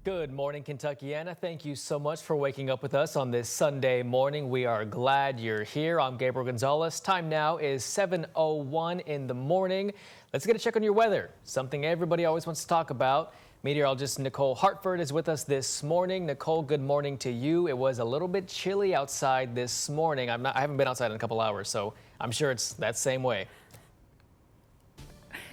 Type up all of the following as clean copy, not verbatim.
Good morning, Kentuckiana. Thank you so much for waking up with us on this Sunday morning. We are glad you're here. I'm Gabriel Gonzalez. Time now is 7:01 in the morning. Let's get a check on your weather, something everybody always wants to talk about. Meteorologist Nicole Hartford is with us this morning. Nicole, good morning to you. It was a little bit chilly outside this morning. I haven't been outside in a couple hours, so I'm sure it's that same way.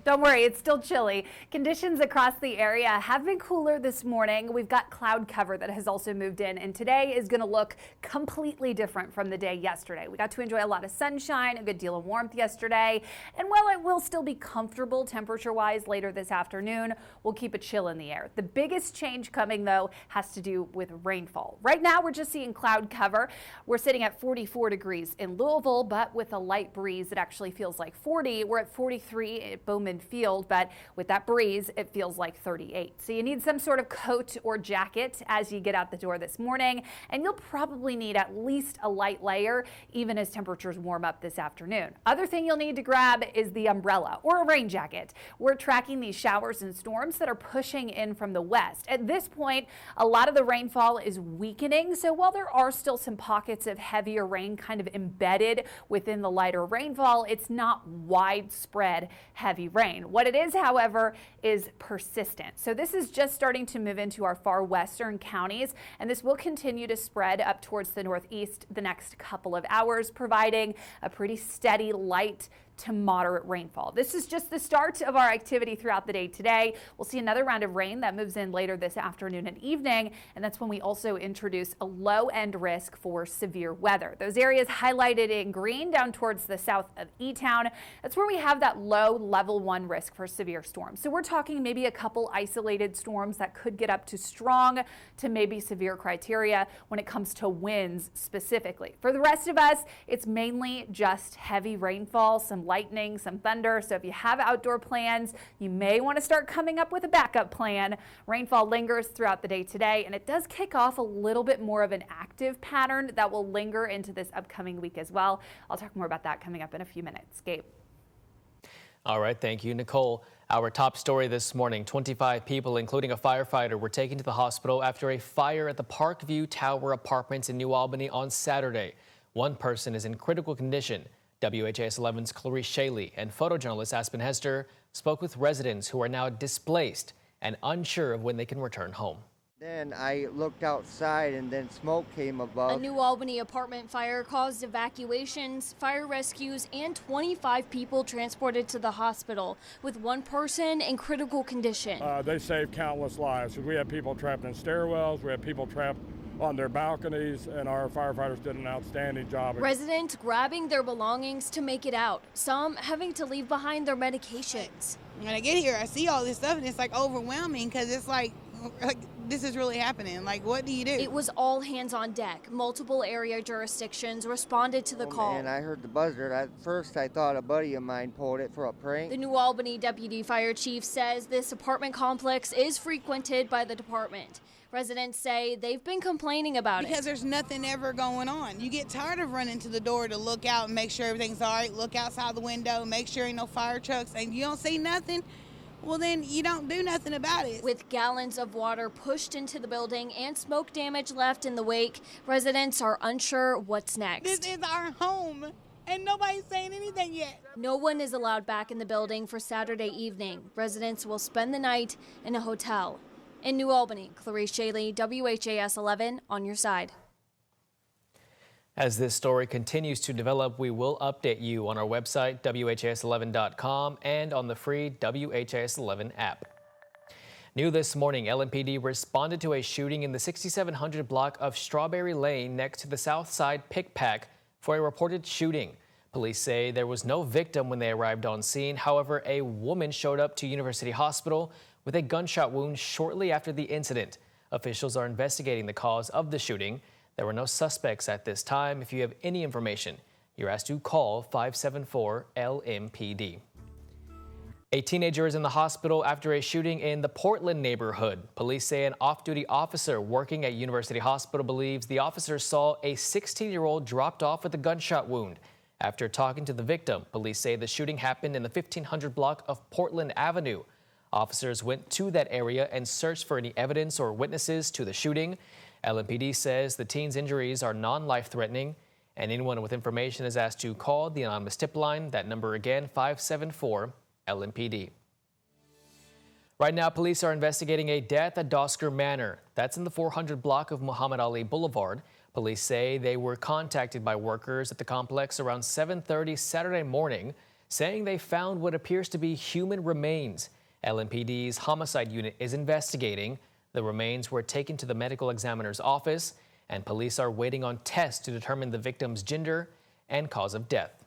Don't worry, it's still chilly. Conditions across the area have been cooler this morning. We've got cloud cover that has also moved in, and today is going to look completely different from the day yesterday. We got to enjoy a lot of sunshine, a good deal of warmth yesterday, and while it will still be comfortable temperature-wise later this afternoon, we'll keep a chill in the air. The biggest change coming, though, has to do with rainfall. Right now, we're just seeing cloud cover. We're sitting at 44 degrees in Louisville, but with a light breeze, it actually feels like 40. We're at 43 at Bowman Field, but with that breeze, it feels like 38. So you need some sort of coat or jacket as you get out the door this morning, and you'll probably need at least a light layer even as temperatures warm up this afternoon. Other thing you'll need to grab is the umbrella or a rain jacket. We're tracking these showers and storms that are pushing in from the west. At this point, a lot of the rainfall is weakening, so while there are still some pockets of heavier rain kind of embedded within the lighter rainfall, it's not widespread heavy rain. What it is, however, is persistent. So this is just starting to move into our far western counties, and this will continue to spread up towards the northeast the next couple of hours, providing a pretty steady light to moderate rainfall. This is just the start of our activity throughout the day today. We'll see another round of rain that moves in later this afternoon and evening, and that's when we also introduce a low-end risk for severe weather. Those areas highlighted in green down towards the south of E-Town, that's where we have that low level 1 risk for severe storms. So we're talking maybe a couple isolated storms that could get up to strong to maybe severe criteria when it comes to winds specifically. For the rest of us, it's mainly just heavy rainfall, some lightning, some thunder. So if you have outdoor plans, you may want to start coming up with a backup plan. Rainfall lingers throughout the day today, and it does kick off a little bit more of an active pattern that will linger into this upcoming week as well. I'll talk more about that coming up in a few minutes. Gabe. All right, thank you, Nicole. Our top story this morning, 25 people, including a firefighter, were taken to the hospital after a fire at the Parkview Tower Apartments in New Albany on Saturday. One person is in critical condition. WHAS11's Clarice Shaley and photojournalist Aspen Hester spoke with residents who are now displaced and unsure of when they can return home. Then I looked outside and then smoke came above. A New Albany apartment fire caused evacuations, fire rescues, and 25 people transported to the hospital, with one person in critical condition. They saved countless lives. We had people trapped in stairwells, we had people trapped on their balconies, and our firefighters did an outstanding job. Residents grabbing their belongings to make it out, some having to leave behind their medications. When I get here, I see all this stuff, and it's like overwhelming because it's like this is really happening. Like, what do you do? It was all hands on deck. Multiple area jurisdictions responded to the call. And I heard the buzzer. At first, I thought a buddy of mine pulled it for a prank. The New Albany deputy fire chief says this apartment complex is frequented by the department. Residents say they've been complaining about it. Because there's nothing ever going on. You get tired of running to the door to look out and make sure everything's all right, look outside the window, make sure ain't no fire trucks, and you don't see nothing, well then you don't do nothing about it. With gallons of water pushed into the building and smoke damage left in the wake, residents are unsure what's next. This is our home, and nobody's saying anything yet. No one is allowed back in the building for Saturday evening. Residents will spend the night in a hotel. In New Albany, Clarice Shaley, WHAS 11, on your side. As this story continues to develop, we will update you on our website, WHAS11.com, and on the free WHAS 11 app. New this morning, LMPD responded to a shooting in the 6700 block of Strawberry Lane next to the Southside Pick Pack for a reported shooting. Police say there was no victim when they arrived on scene. However, a woman showed up to University Hospital with a gunshot wound shortly after the incident. Officials are investigating the cause of the shooting. There were no suspects at this time. If you have any information, you're asked to call 574-LMPD. A teenager is in the hospital after a shooting in the Portland neighborhood. Police say an off-duty officer working at University Hospital believes the officer saw a 16-year-old dropped off with a gunshot wound. After talking to the victim, police say the shooting happened in the 1500 block of Portland Avenue. Officers went to that area and searched for any evidence or witnesses to the shooting. LMPD says the teen's injuries are non-life-threatening, and anyone with information is asked to call the anonymous tip line. That number again, 574-LMPD. Right now, police are investigating a death at Dosker Manor. That's in the 400 block of Muhammad Ali Boulevard. Police say they were contacted by workers at the complex around 7:30 Saturday morning, saying they found what appears to be human remains. LMPD's homicide unit is investigating. The remains were taken to the medical examiner's office, and police are waiting on tests to determine the victim's gender and cause of death.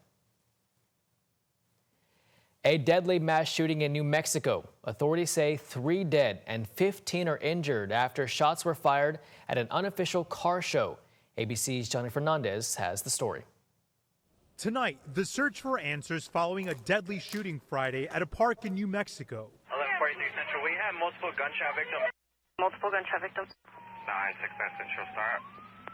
A deadly mass shooting in New Mexico. Authorities say 3 dead and 15 are injured after shots were fired at an unofficial car show. ABC's Johnny Fernandez has the story. Tonight, the search for answers following a deadly shooting Friday at a park in New Mexico. 1143 Central, we have multiple gunshot victims. Multiple gunshot victims. 969 Central, start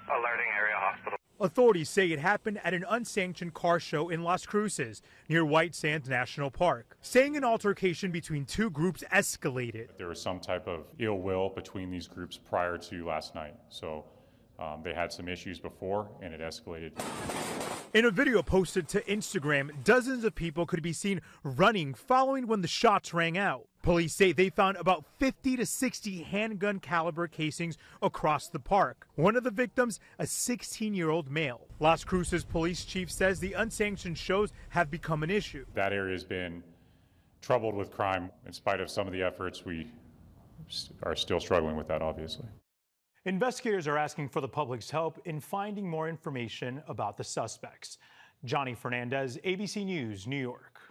alerting area hospital. Authorities say it happened at an unsanctioned car show in Las Cruces, near White Sands National Park, saying an altercation between 2 groups escalated. There was some type of ill will between these groups prior to last night. So they had some issues before and it escalated. In a video posted to Instagram, dozens of people could be seen running following when the shots rang out. Police say they found about 50 to 60 handgun caliber casings across the park. One of the victims, a 16-year-old male. Las Cruces police chief says the unsanctioned shows have become an issue. That area has been troubled with crime. In spite of some of the efforts, we are still struggling with that, obviously. Investigators are asking for the public's help in finding more information about the suspects. Johnny Fernandez, ABC News, New York.